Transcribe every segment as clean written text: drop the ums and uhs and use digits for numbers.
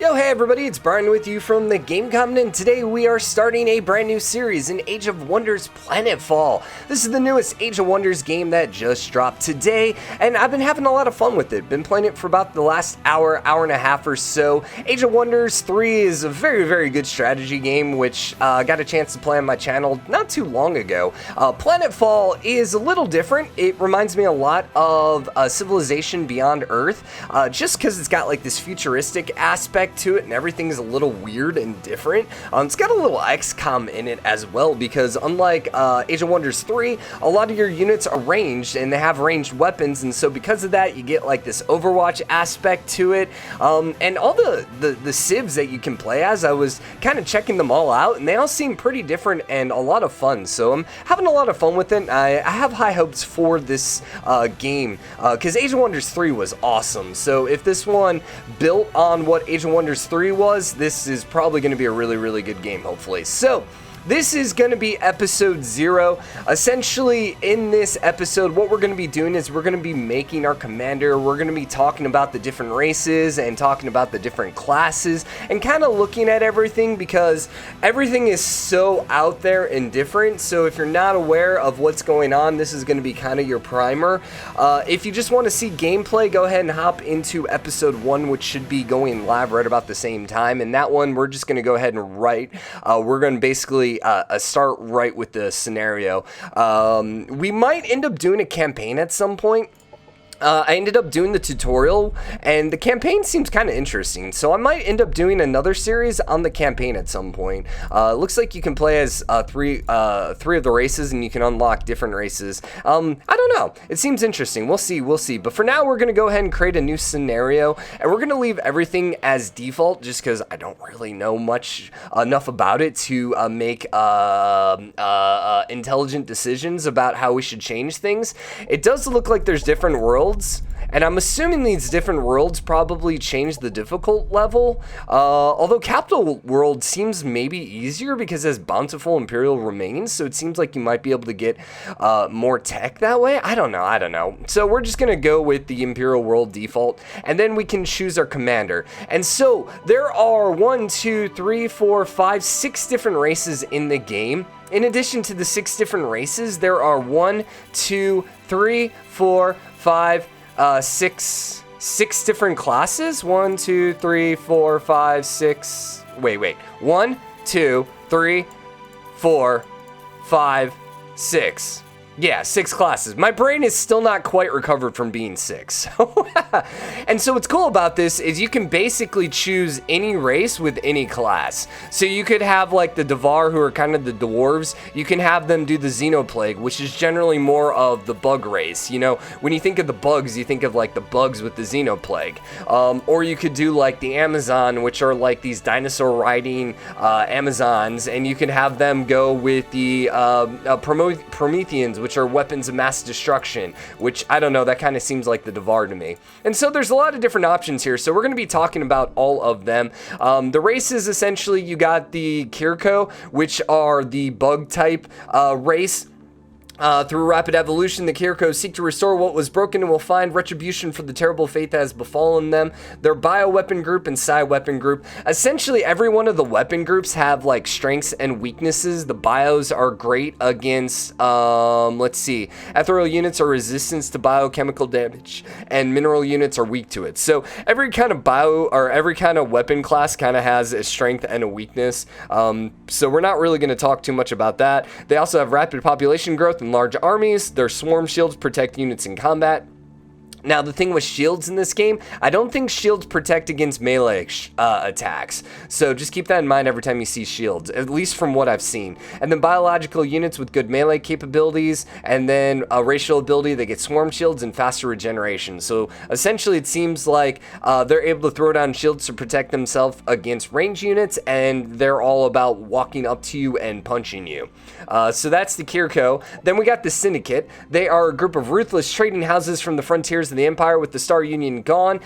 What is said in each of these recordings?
Yo, hey everybody, it's Brian with you from TheGameCommon, and today we are starting a brand new series in Age of Wonders Planetfall. This is the newest Age of Wonders game that just dropped today, and I've been having a lot of fun with it. Been playing it for about the last hour and a half or so. Age of Wonders 3 is a very good strategy game, which I got a chance to play on my channel not too long ago. Planetfall is a little different. It reminds me a lot of Civilization Beyond Earth, just because it's got like this futuristic aspect to it and everything's a little weird and different. It's got a little XCOM in it as well, because unlike Age of Wonders 3, a lot of your units are ranged and they have ranged weapons, and so because of that you get like this Overwatch aspect to it, and all the civs that you can play as. I was kind of checking them all out and they all seem pretty different and a lot of fun, so I'm having a lot of fun with it. I have high hopes for this game, because Age of Wonders 3 was awesome, so if this one built on what Age of Wonders 3 was, this is probably going to be a really good game, hopefully. So this is going to be episode 0. Essentially, in this episode, what we're going to be doing is we're going to be making our commander. We're going to be talking about the different races and talking about the different classes and kind of looking at everything, because everything is so out there and different. So if you're not aware of what's going on, this is going to be kind of your primer. If you just want to see gameplay, go ahead and hop into episode 1, which should be going live right about the same time. And that one, we're just going to go ahead and write. We're going to basically start right with the scenario. We might end up doing a campaign at some point. I ended up doing the tutorial, and the campaign seems kind of interesting, so I might end up doing another series on the campaign at some point. It looks like you can play as three of the races, and you can unlock different races. I don't know. It seems interesting. We'll see. But for now, we're going to go ahead and create a new scenario, and we're going to leave everything as default, just because I don't really know enough about it to make intelligent decisions about how we should change things. It does look like there's different worlds, and I'm assuming these different worlds probably change the difficult level, although Capital World seems maybe easier because it has bountiful Imperial remains, so it seems like you might be able to get more tech that way. I don't know. So we're just gonna go with the Imperial World default, and then we can choose our commander. And so there are 6 different races in the game. In addition to the 6 different races, there are 6 different classes. 1, 2, 3, 4, 5, 6. Wait. 1, 2, 3, 4, 5, 6. Yeah, 6 classes. My brain is still not quite recovered from being sick. And so what's cool about this is you can basically choose any race with any class. So you could have like the Dvar, who are kind of the dwarves. You can have them do the Xenoplague, which is generally more of the bug race. You know, when you think of the bugs, you think of like the bugs with the Xenoplague. Or you could do like the Amazon, which are like these dinosaur riding Amazons, and you can have them go with the Prometheans, which are weapons of mass destruction, which, I don't know, that kind of seems like the Dvar to me. And so there's a lot of different options here, so we're going to be talking about all of them. The races, essentially, you got the Kirko, which are the bug type race. Through rapid evolution, the Kirko seek to restore what was broken and will find retribution for the terrible fate that has befallen them. Their bio-weapon group and psi-weapon group. Essentially, every one of the weapon groups have, like, strengths and weaknesses. The bios are great against, let's see. Ethereal units are resistant to biochemical damage, and mineral units are weak to it. So, every kind of every kind of weapon class kind of has a strength and a weakness. So, we're not really going to talk too much about that. They also have rapid population growth and large armies. Their swarm shields protect units in combat. Now, the thing with shields in this game, I don't think shields protect against melee attacks. So just keep that in mind every time you see shields, at least from what I've seen. And then biological units with good melee capabilities, and then a racial ability, they get swarm shields and faster regeneration. So essentially it seems like they're able to throw down shields to protect themselves against range units, and they're all about walking up to you and punching you. So that's the Kirko. Then we got the Syndicate. They are a group of ruthless trading houses from the frontiers of the Empire. With the Star Union gone,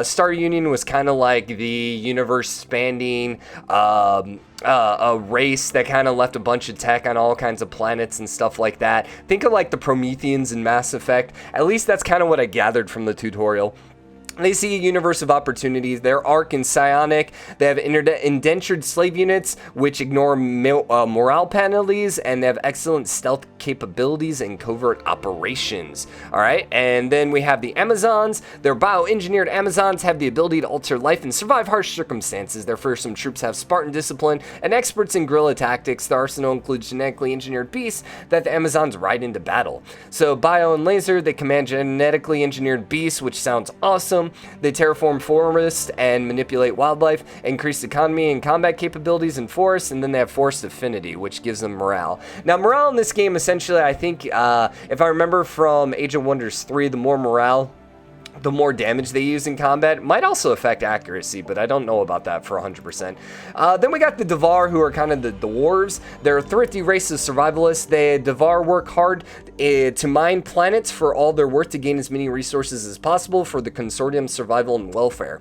Star Union was kind of like the universe-spanning a race that kind of left a bunch of tech on all kinds of planets and stuff like that. Think of like the Prometheans in Mass Effect. At least that's kind of what I gathered from the tutorial. They see a universe of opportunities. They're Arc and Psionic. They have indentured slave units, which ignore morale penalties, and they have excellent stealth capabilities and covert operations. All right, and then we have the Amazons. They're bioengineered Amazons, have the ability to alter life and survive harsh circumstances. Their fearsome troops have Spartan discipline and experts in guerrilla tactics. The arsenal includes genetically engineered beasts that the Amazons ride into battle. So bio and laser, they command genetically engineered beasts, which sounds awesome. They terraform forests and manipulate wildlife, increase economy and combat capabilities in forests, and then they have forest affinity, which gives them morale. Now, morale in this game, essentially, I think, if I remember from Age of Wonders 3, the more morale, the more damage they use in combat. Might also affect accuracy, but I don't know about that for 100%. Then we got the Dvar, who are kind of the dwarves. They're a thrifty race of survivalists. Dvar work hard to mine planets for all their worth to gain as many resources as possible for the consortium's survival and welfare.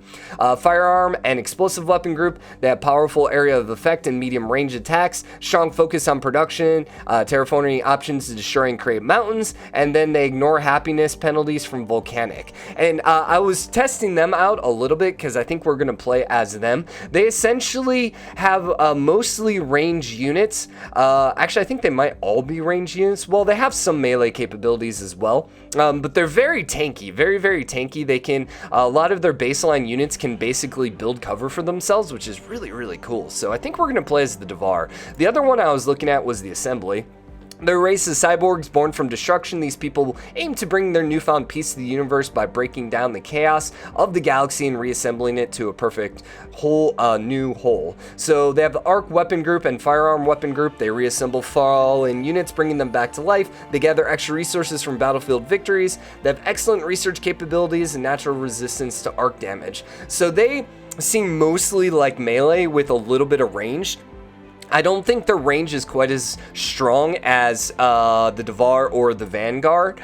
Firearm and explosive weapon group. They have powerful area of effect and medium range attacks, strong focus on production, terraforming options to destroy and create mountains, and then they ignore happiness penalties from volcanic. And I was testing them out a little bit because I think we're going to play as them. They essentially have mostly range units. Actually, I think they might all be range units. Well, they have some melee capabilities as well, but they're very tanky, very, very tanky. They can, a lot of their baseline units can basically build cover for themselves, which is really, really cool. So I think we're going to play as the Dvar. The other one I was looking at was the Assembly. Their race is cyborgs born from destruction. These people aim to bring their newfound peace to the universe by breaking down the chaos of the galaxy and reassembling it to a perfect whole, new whole. So they have the Arc weapon group and firearm weapon group. They reassemble fallen units, bringing them back to life. They gather extra resources from battlefield victories. They have excellent research capabilities and natural resistance to arc damage. So they seem mostly like melee with a little bit of range. I don't think their range is quite as strong as the Dvar or the Vanguard.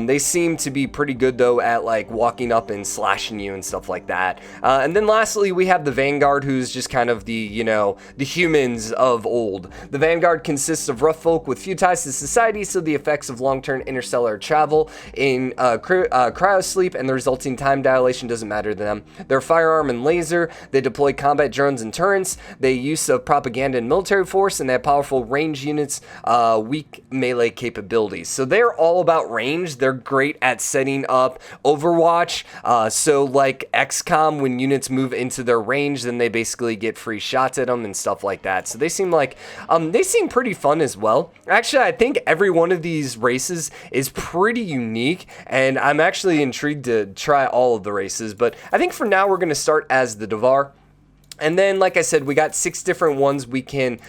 They seem to be pretty good though at like walking up and slashing you and stuff like that. And then lastly, we have the Vanguard, who's just kind of the, you know, the humans of old. The Vanguard consists of rough folk with few ties to society, so the effects of long-term interstellar travel in cryosleep and the resulting time dilation doesn't matter to them. Their firearm and laser, they deploy combat drones and turrets, they use of propaganda and military force, and they have powerful range units, weak melee capabilities. So they're all about range. They're great at setting up Overwatch. So like XCOM, when units move into their range, then they basically get free shots at them and stuff like that. So they seem like, they seem pretty fun as well. Actually, I think every one of these races is pretty unique, and I'm actually intrigued to try all of the races. But I think for now, we're going to start as the Dvar. And then, like I said, we got 6 different ones we can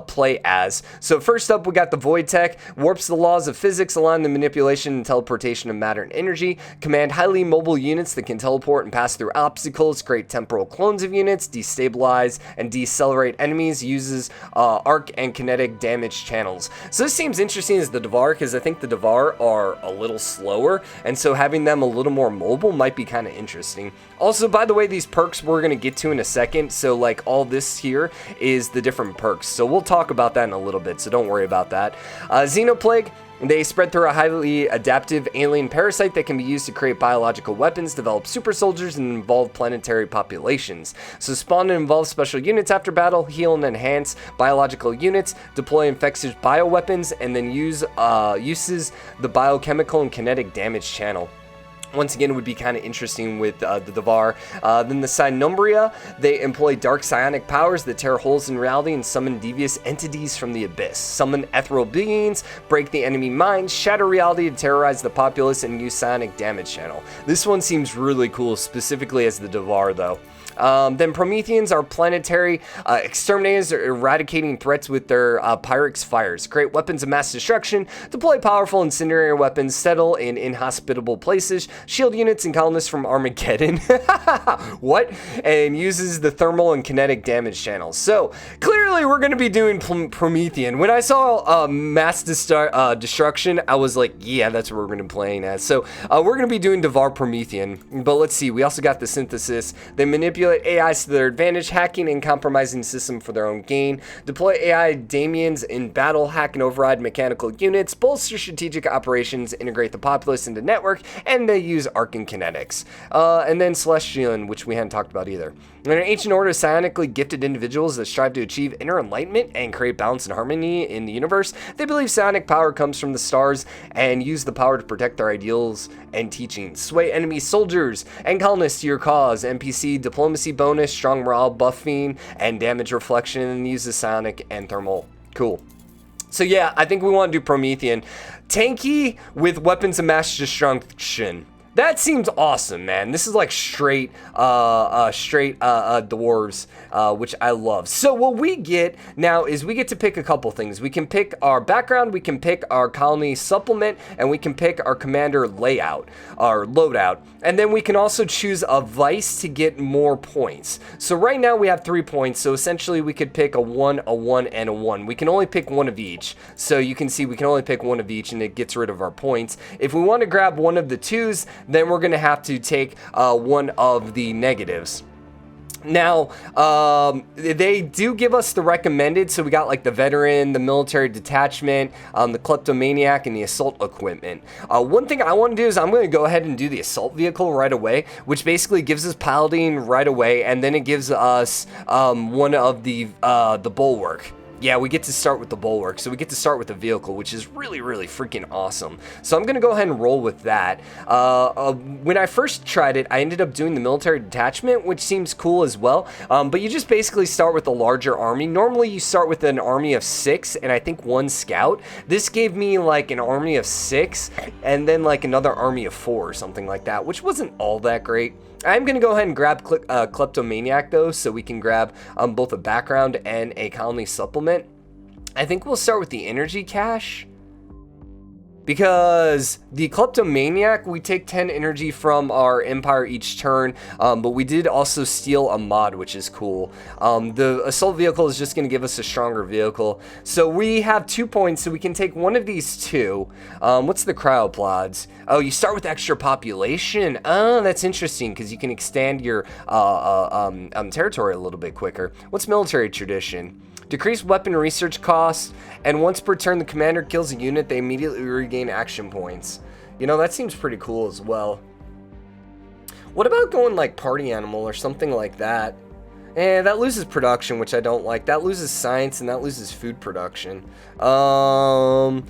play as. So first up, we got the Void Tech. Warps the laws of physics, allowing the manipulation and teleportation of matter and energy. Command highly mobile units that can teleport and pass through obstacles. Create temporal clones of units. Destabilize and decelerate enemies. Uses arc and kinetic damage channels. So this seems interesting as the Dvar, because I think the Dvar are a little slower. And so having them a little more mobile might be kind of interesting. Also, by the way, these perks we're going to get to in a second. So like all this here is the different perks. So we'll talk about that in a little bit, so don't worry about that. Xenoplague, they spread through a highly adaptive alien parasite that can be used to create biological weapons, develop super soldiers, and involve planetary populations. So spawn and involve special units after battle, heal and enhance biological units, deploy infectious bioweapons, and then uses the biochemical and kinetic damage channel. Once again, it would be kind of interesting with the Dvar. Then the Synumbria, they employ dark psionic powers that tear holes in reality and summon devious entities from the abyss. Summon ethereal beings, break the enemy mind, shatter reality to terrorize the populace, and use psionic damage channel. This one seems really cool, specifically as the Dvar though. Then Prometheans are planetary exterminators, eradicating threats with their Pyrex fires. Create weapons of mass destruction, deploy powerful incendiary weapons, settle in inhospitable places, shield units and colonists from Armageddon. What? And uses the thermal and kinetic damage channels. So clearly clearly we're going to be doing Promethean. When I saw mass destruction, I was like, yeah, that's what we're going to be playing as. So we're going to be doing Dvar Promethean. But let's see, we also got the synthesis. They manipulate AIs to their advantage, hacking and compromising the system for their own gain. Deploy AI daemons in battle, hack and override mechanical units, bolster strategic operations, integrate the populace into network, and they use arc and kinetics. And then Celestian, which we hadn't talked about either. They're an ancient order of psionically gifted individuals that strive to achieve inner enlightenment and create balance and harmony in the universe. They believe psionic power comes from the stars and use the power to protect their ideals and teachings. Sway enemy soldiers and colonists to your cause. NPC diplomacy bonus, strong morale buffing, and damage reflection, and uses psionic and thermal. Cool. So yeah, I think we want to do Promethean. Tanky with weapons of mass destruction. That seems awesome, man. This is like straight dwarves, which I love. So what we get now is we get to pick a couple things. We can pick our background, we can pick our colony supplement, and we can pick our commander layout, our loadout. And then we can also choose a vice to get more points. So right now we have 3 points. So essentially we could pick a 1, and a 1. We can only pick one of each. So you can see we can only pick one of each and it gets rid of our points. If we want to grab one of the 2s, then we're going to have to take one of the negatives. Now, they do give us the recommended, so we got like the veteran, the military detachment, the kleptomaniac, and the assault equipment. One thing I want to do is I'm going to go ahead and do the assault vehicle right away, which basically gives us piloting right away, and then it gives us one of the bulwark. Yeah, we get to start with the bulwark, so we get to start with the vehicle, which is really, really freaking awesome. So I'm going to go ahead and roll with that. When I first tried it, I ended up doing the military detachment, which seems cool as well. But you just basically start with a larger army. Normally, you start with an army of 6 and I think 1 scout. This gave me like an army of 6 and then like another army of 4 or something like that, which wasn't all that great. I'm going to go ahead and grab Kleptomaniac, though, so we can grab both a background and a colony supplement. I think we'll start with the energy cache, because the Kleptomaniac, we take 10 energy from our empire each turn, but we did also steal a mod, which is cool. The assault vehicle is just going to give us a stronger vehicle. So we have 2 points, so we can take one of these 2. What's the cryoplods? Oh, you start with extra population. Oh, that's interesting, because you can extend your territory a little bit quicker. What's military tradition? Decrease weapon research costs, and once per turn the commander kills a unit, they immediately regain action points. You know, that seems pretty cool as well. What about going like party animal or something like that? That loses production, which I don't like. That loses science, and that loses food production. But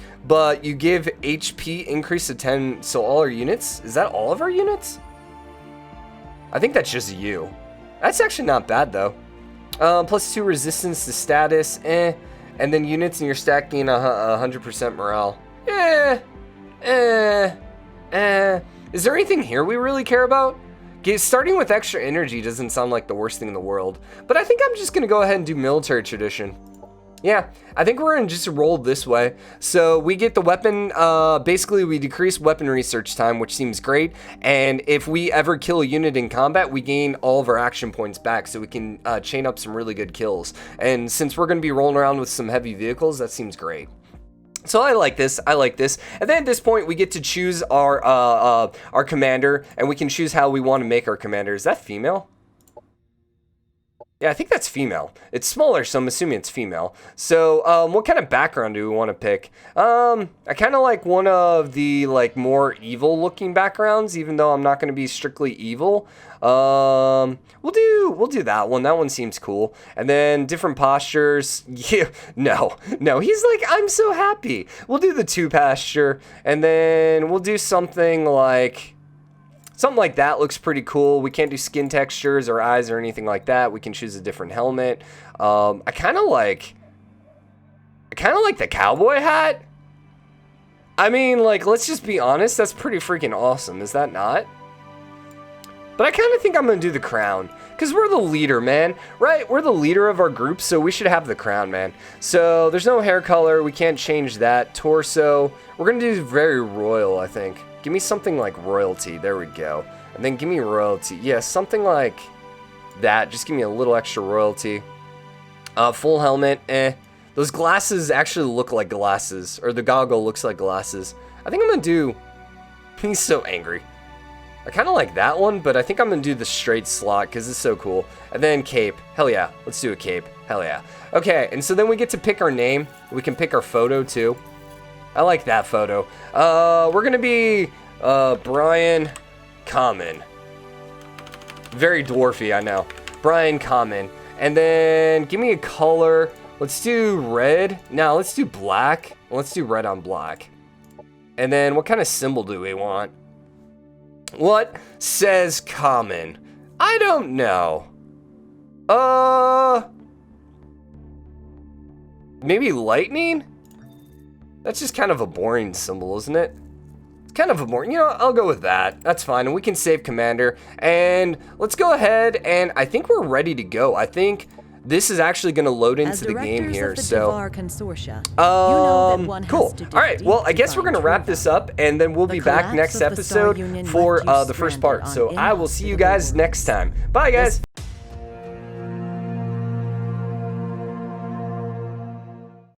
you give HP increase to 10, so all our units? Is that all of our units? I think that's just you. That's actually not bad, though. +2 resistance to status, and then units and you're stacking 100% morale. Is there anything here we really care about? Starting with extra energy doesn't sound like the worst thing in the world, but I think I'm just gonna go ahead and do military tradition. Yeah, I think we're gonna just roll this way. So we get the weapon, basically we decrease weapon research time, which seems great. And if we ever kill a unit in combat, we gain all of our action points back, so we can chain up some really good kills. And since we're gonna be rolling around with some heavy vehicles, that seems great. So I like this, And then at this point, we get to choose our commander, and we can choose how we want to make our commander. Is that female? Yeah, I think that's female. It's smaller, so I'm assuming it's female. So, what kind of background do we want to pick? I kind of like one of the, like, more evil-looking backgrounds, even though I'm not going to be strictly evil. We'll do that one. That one seems cool. And then different postures. Yeah, no. He's like, I'm so happy. We'll do the 2 posture, and then we'll do something like that. Looks pretty cool. We can't do skin textures or eyes or anything like that. We can choose a different helmet. I kind of like the cowboy hat. I mean, like, let's just be honest. That's pretty freaking awesome. Is that not? But I kind of think I'm going to do the crown, because we're the leader, man. Right? We're the leader of our group, so we should have the crown, man. So there's no hair color. We can't change that. Torso. We're going to do very royal, I think. Give me something like royalty. There we go. And then give me royalty. Yeah, something like that. Just give me a little extra royalty. Full helmet, Those glasses actually look like glasses, or the goggle looks like glasses. I think I'm gonna do, he's so angry. I kind of like that one, but I think I'm gonna do the straight slot because it's so cool. And then cape, hell yeah, let's do a cape, hell yeah. Okay, and so then we get to pick our name. We can pick our photo too. I like that photo. We're gonna be Brian Common. Very dwarfy, I know. Brian Common. And then give me a color. Let's do red. No, let's do black. Let's do red on black. And then what kind of symbol do we want? What says common? I don't know. Maybe lightning? That's just kind of a boring symbol, isn't it? It's kind of a boring, you know, I'll go with that. That's fine, and we can save commander. And let's go ahead, and I think we're ready to go. I think this is actually going to load into the game here, so cool. All right, well, I guess we're going to wrap this up, and then we'll be back next episode for the first part. So I will see you guys next time. Bye, guys.